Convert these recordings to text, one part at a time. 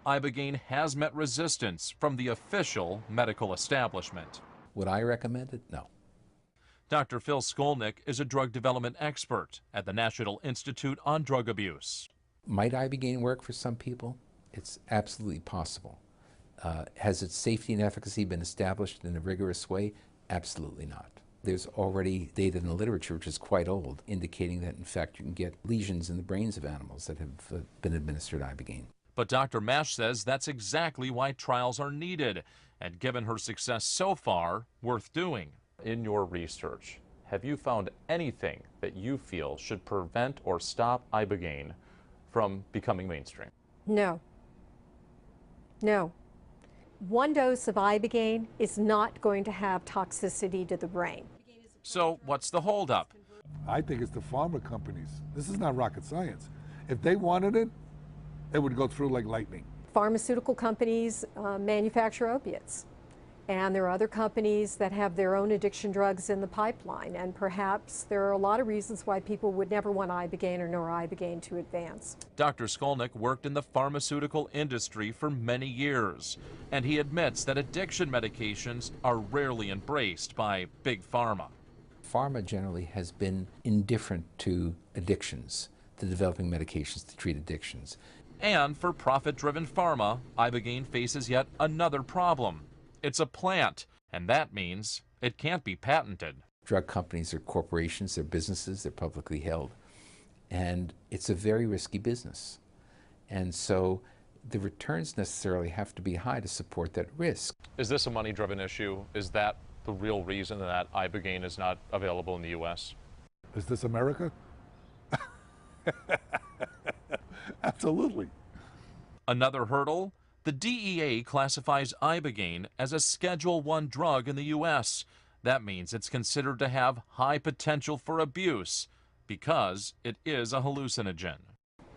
Ibogaine has met resistance from the official medical establishment. Would I recommend it? No. Dr. Phil Skolnick is a drug development expert at the National Institute on Drug Abuse. Might Ibogaine work for some people? It's absolutely possible. Has its safety and efficacy been established in a rigorous way? Absolutely not. There's already data in the literature, which is quite old, indicating that in fact you can get lesions in the brains of animals that have been administered Ibogaine. But Dr. Mash says that's exactly why trials are needed, and given her success so far, worth doing. In your research, have you found anything that you feel should prevent or stop Ibogaine from becoming mainstream? No. No. One dose of Ibogaine is not going to have toxicity to the brain. So what's the holdup? I think it's the pharma companies. This is not rocket science. If they wanted it, it would go through like lightning. Pharmaceutical companies manufacture opiates, and there are other companies that have their own addiction drugs in the pipeline, and perhaps there are a lot of reasons why people would never want Ibogaine or noribogaine to advance. Dr. Skolnick worked in the pharmaceutical industry for many years, and he admits that addiction medications are rarely embraced by big pharma. Pharma generally has been indifferent to addictions, to developing medications to treat addictions. And for profit-driven pharma, Ibogaine faces yet another problem. It's a plant, and that means it can't be patented. Drug companies are corporations, they're businesses, they're publicly held, and it's a very risky business. And so the returns necessarily have to be high to support that risk. Is this a money-driven issue? Is that the real reason that Ibogaine is not available in the U.S.? Is this America? Absolutely. Another hurdle? The DEA classifies Ibogaine as a Schedule I drug in the U.S. That means it's considered to have high potential for abuse because it is a hallucinogen.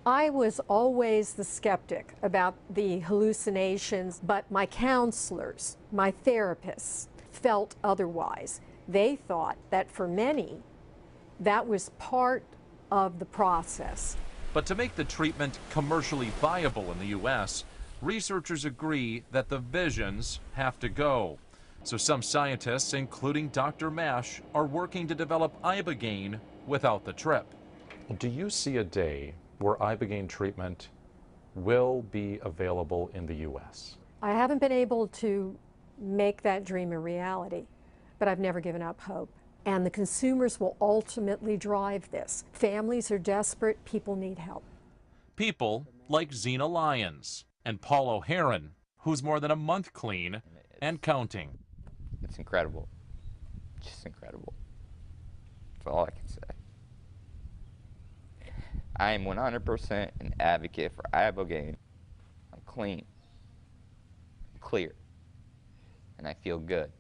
I was always the skeptic about the hallucinations, but my counselors, my therapists, felt otherwise. They thought that for many, that was part of the process. But to make the treatment commercially viable in the U.S., researchers agree that the visions have to go. So some scientists, including Dr. Mash, are working to develop Ibogaine without the trip. Do you see a day where Ibogaine treatment will be available in the U.S.? I haven't been able to make that dream a reality, but I've never given up hope. And the consumers will ultimately drive this. Families are desperate, people need help. People like Zena Lyons and Paul O'Haron, who's more than a month clean and counting. It's incredible. Just incredible. That's all I can say. I am 100% an advocate for Ibogaine. I'm clean, clear, and I feel good.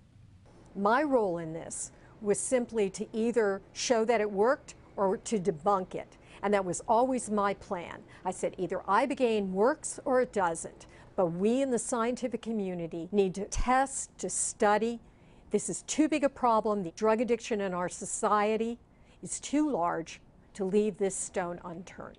My role in this was simply to either show that it worked or to debunk it. And that was always my plan. I said either Ibogaine works or it doesn't. But we in the scientific community need to test, to study. This is too big a problem. The drug addiction in our society is too large to leave this stone unturned.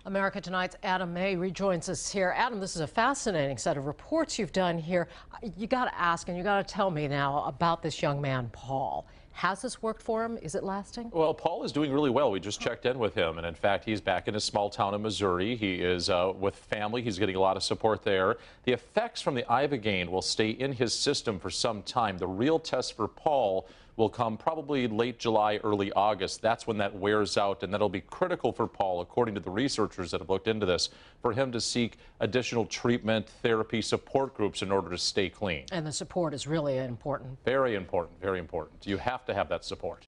America Tonight's Adam May rejoins us here. Adam, this is a fascinating set of reports you've done here. You got to ask and you got to tell me now about this young man, Paul. Has this worked for him? Is it lasting? Well, Paul is doing really well. We just checked in with him, and in fact, he's back in his small town in Missouri. He is with family. He's getting a lot of support there. The effects from the Ibogaine will stay in his system for some time. The real test for Paul will come probably late July, early August. That's when that wears out, and that'll be critical for Paul, according to the researchers that have looked into this, for him to seek additional treatment, therapy, support groups in order to stay clean. And the support is really important. Very important, very important. You have to have that support.